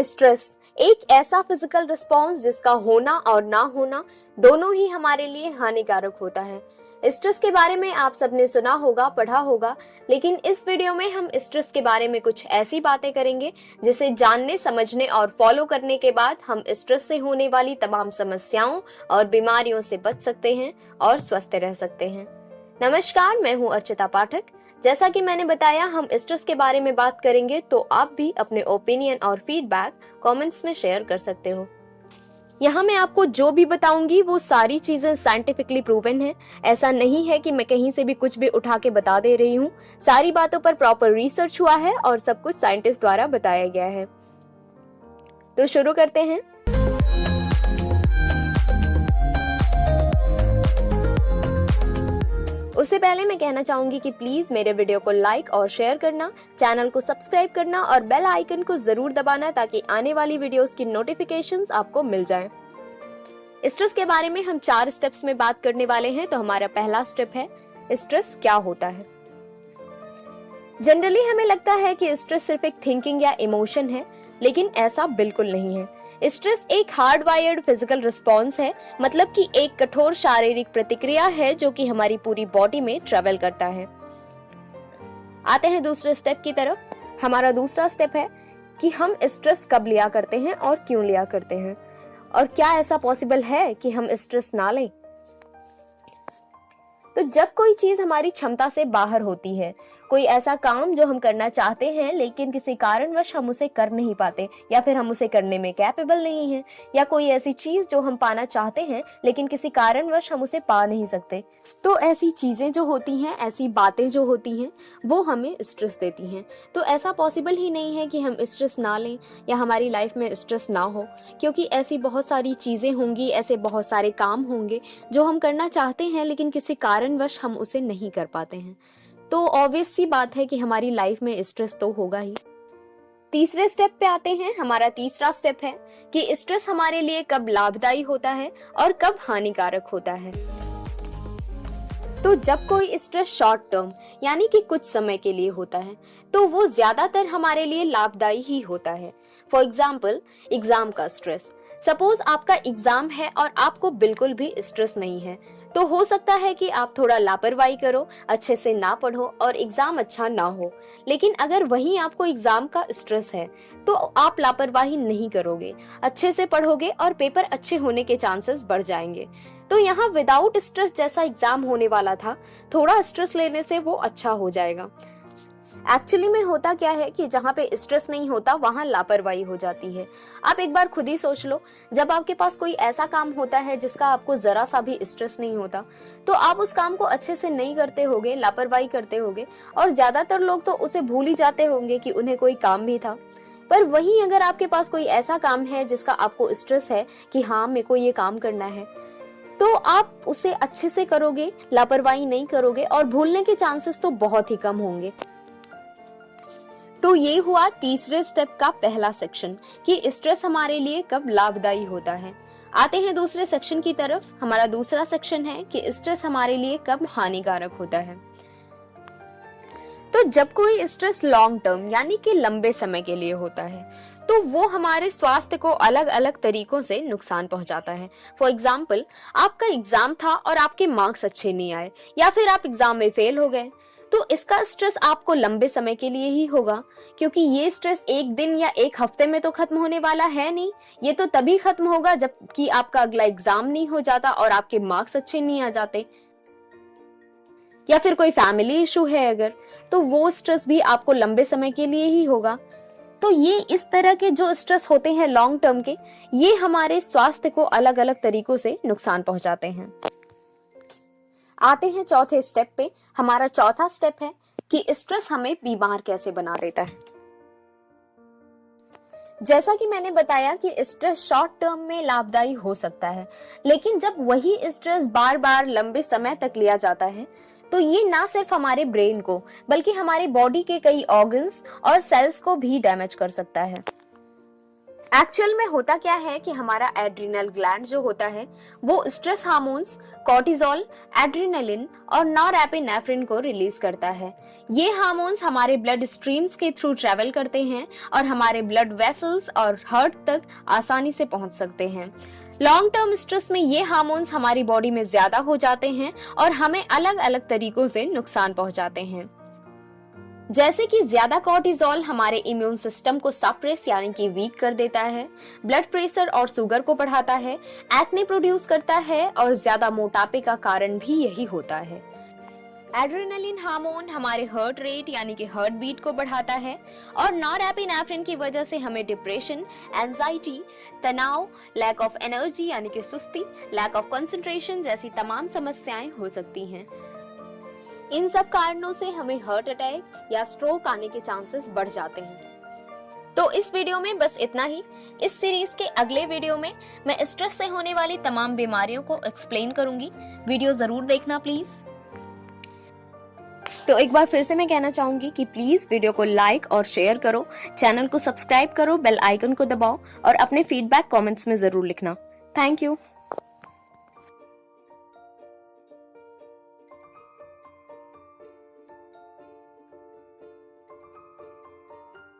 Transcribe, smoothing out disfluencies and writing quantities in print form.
Stress एक ऐसा physical response जिसका होना और ना होना दोनों ही हमारे लिए हानिकारक होता है। स्ट्रेस के बारे में आप सबने सुना होगा, पढ़ा होगा, लेकिन इस वीडियो में हम स्ट्रेस के बारे में कुछ ऐसी बातें करेंगे जिसे जानने, समझने और फॉलो करने के बाद हम स्ट्रेस से होने वाली तमाम समस्याओं और बीमारियों से बच सकते हैं और स्वस्थ रह सकते हैं। नमस्कार, मैं हूं अर्चिता पाठक। जैसा कि मैंने बताया, हम स्ट्रेस के बारे में बात करेंगे, तो आप भी अपने ओपिनियन और फीडबैक कमेंट्स में शेयर कर सकते हो। यहाँ मैं आपको जो भी बताऊंगी वो सारी चीजें साइंटिफिकली प्रूवन है। ऐसा नहीं है कि मैं कहीं से भी कुछ भी उठा के बता दे रही हूँ। सारी बातों पर प्रॉपर रिसर्च हुआ है और सब कुछ साइंटिस्ट द्वारा बताया गया है। तो शुरू करते हैं। उससे पहले मैं कहना चाहूंगी कि प्लीज मेरे वीडियो को लाइक और शेयर करना, चैनल को सब्सक्राइब करना और बेल आइकन को जरूर दबाना ताकि आने वाली वीडियोस की नोटिफिकेशंस आपको मिल जाएं। स्ट्रेस के बारे में हम 4 स्टेप्स में बात करने वाले हैं। तो हमारा पहला स्टेप है, स्ट्रेस क्या होता है। जनरली हमें लगता है कि स्ट्रेस सिर्फ एक थिंकिंग या इमोशन है, लेकिन ऐसा बिल्कुल नहीं है। स्ट्रेस एक हार्डवायर्ड फिजिकल रिस्पॉन्स है, मतलब कि एक कठोर शारीरिक प्रतिक्रिया है जो कि हमारी पूरी बॉडी में ट्रेवल करता है। आते हैं दूसरे स्टेप की तरफ। हमारा दूसरा स्टेप है कि हम स्ट्रेस कब लिया करते हैं और क्यों लिया करते हैं, और क्या ऐसा पॉसिबल है कि हम स्ट्रेस ना लें। तो जब कोई चीज हमारी क्षमता से बाहर होती है, कोई ऐसा काम जो हम करना चाहते हैं लेकिन किसी कारणवश हम उसे कर नहीं पाते, या फिर हम उसे करने में कैपेबल नहीं हैं, या कोई ऐसी चीज जो हम पाना चाहते हैं लेकिन किसी कारणवश हम उसे पा नहीं सकते, तो ऐसी चीजें जो होती हैं, ऐसी बातें जो होती हैं, वो हमें स्ट्रेस देती हैं। तो ऐसा पॉसिबल ही नहीं है कि हम स्ट्रेस ना लें या हमारी लाइफ में स्ट्रेस ना हो, क्योंकि ऐसी बहुत सारी चीजें होंगी, ऐसे बहुत सारे काम होंगे जो हम करना चाहते हैं लेकिन किसी कारणवश हम उसे नहीं कर पाते हैं। तो ऑब्वियस सी बात है कि हमारी लाइफ में स्ट्रेस तो होगा ही। तीसरे स्टेप पे आते हैं। हमारा तीसरा स्टेप है कि स्ट्रेस हमारे लिए कब लाभदायी होता है और कब हानिकारक होता है। तो जब कोई स्ट्रेस शॉर्ट टर्म यानी कि कुछ समय के लिए होता है, तो वो ज्यादातर हमारे लिए लाभदायी ही होता है। फॉर एग्जाम्पल, एग्जाम का स्ट्रेस। सपोज आपका एग्जाम है और आपको बिल्कुल भी स्ट्रेस नहीं है, तो हो सकता है कि आप थोड़ा लापरवाही करो, अच्छे से ना पढ़ो और एग्जाम अच्छा ना हो। लेकिन अगर वहीं आपको एग्जाम का स्ट्रेस है, तो आप लापरवाही नहीं करोगे, अच्छे से पढ़ोगे और पेपर अच्छे होने के चांसेस बढ़ जाएंगे। तो यहाँ विदाउट स्ट्रेस जैसा एग्जाम होने वाला था, थोड़ा स्ट्रेस लेने से वो अच्छा हो जाएगा। एक्चुअली में होता क्या है कि जहाँ पे स्ट्रेस नहीं होता वहाँ लापरवाही हो जाती है। आप एक बार खुद ही सोच लो, जब आपके पास कोई ऐसा काम होता है जिसका आपको जरा सा भी स्ट्रेस नहीं होता, तो आप उस काम को अच्छे से नहीं करते होगे, लापरवाही करते होगे, और ज्यादातर लोग तो उसे भूल ही जाते होंगे कि उन्हें कोई काम भी था। पर वहीं अगर आपके पास कोई ऐसा काम है जिसका आपको स्ट्रेस है कि हाँ, मेरे को ये काम करना है, तो आप उसे अच्छे से करोगे, लापरवाही नहीं करोगे और भूलने के चांसेस तो बहुत ही कम होंगे। तो ये हुआ तीसरे स्टेप का पहला सेक्शन कि स्ट्रेस हमारे लिए कब लाभदायी होता है। आते हैं दूसरे सेक्शन की तरफ। हमारा दूसरा सेक्शन है कि स्ट्रेस हमारे लिए कब हानिकारक होता है। तो जब कोई स्ट्रेस लॉन्ग टर्म यानी कि लंबे समय के लिए होता है, तो वो हमारे स्वास्थ्य को अलग अलग तरीकों से नुकसान पहुंचाता है। फॉर एग्जाम्पल, आपका एग्जाम था और आपके मार्क्स अच्छे नहीं आए, या फिर आप एग्जाम में फेल हो गए, तो इसका स्ट्रेस आपको लंबे समय के लिए ही होगा, क्योंकि ये स्ट्रेस एक दिन या एक हफ्ते में तो खत्म होने वाला है नहीं। ये तो तभी खत्म होगा जबकि आपका अगला एग्जाम नहीं हो जाता और आपके मार्क्स अच्छे नहीं आ जाते, या फिर कोई फैमिली इशू है अगर, तो वो स्ट्रेस भी आपको लंबे समय के लिए ही होगा। तो ये इस तरह के जो स्ट्रेस होते हैं लॉन्ग टर्म के, ये हमारे स्वास्थ्य को अलग अलग तरीकों से नुकसान पहुंचाते हैं। आते हैं चौथे स्टेप पे। हमारा चौथा स्टेप है कि स्ट्रेस हमें बीमार कैसे बना देता है। जैसा कि मैंने बताया कि स्ट्रेस शॉर्ट टर्म में लाभदायी हो सकता है, लेकिन जब वही स्ट्रेस बार बार लंबे समय तक लिया जाता है, तो ये ना सिर्फ हमारे ब्रेन को बल्कि हमारे बॉडी के कई ऑर्गन्स और सेल्स को भी डैमेज कर सकता है। एक्चुअल में होता क्या है कि हमारा एड्रिनल ग्लैंड जो होता है वो स्ट्रेस हार्मोन्स कॉर्टिजोल, एड्रेनालिन और नॉरएपिनेफ्रिन को रिलीज करता है। ये हार्मोन्स हमारे ब्लड स्ट्रीम्स के थ्रू ट्रेवल करते हैं और हमारे ब्लड वेसल्स और हार्ट तक आसानी से पहुंच सकते हैं। लॉन्ग टर्म स्ट्रेस में ये हार्मोन्स हमारी बॉडी में ज्यादा हो जाते हैं और हमें अलग अलग तरीकों से नुकसान पहुंचाते हैं। जैसे कि ज्यादा कॉर्टिजोल हमारे इम्यून सिस्टम को सप्रेस यानी कि वीक कर देता है, ब्लड प्रेशर और शुगर को बढ़ाता है, एक्ने प्रोड्यूस करता है और ज्यादा मोटापे का कारण भी यही होता है। एड्रेनालिन हार्मोन हमारे हार्ट रेट यानी कि हार्ट बीट को बढ़ाता है और नॉरएपिनेफ्रिन की वजह से हमें डिप्रेशन, एंजाइटी, तनाव, लैक ऑफ एनर्जी यानी कि सुस्ती, लैक ऑफ कंसंट्रेशन जैसी तमाम समस्याएं हो सकती हैं। इन सब कारणों से हमें हार्ट अटैक या स्ट्रोक आने के चांसेस बढ़ जाते हैं। तो इस वीडियो में बस इतना ही। इस सीरीज के अगले वीडियो में मैं स्ट्रेस से होने वाली तमाम बीमारियों को एक्सप्लेन करूंगी। वीडियो जरूर देखना प्लीज। तो एक बार फिर से मैं कहना चाहूंगी कि प्लीज वीडियो को लाइक और शेयर करो, चैनल को सब्सक्राइब करो, बेल आइकन को दबाओ और अपने फीडबैक कमेंट्स में जरूर लिखना। Thank you.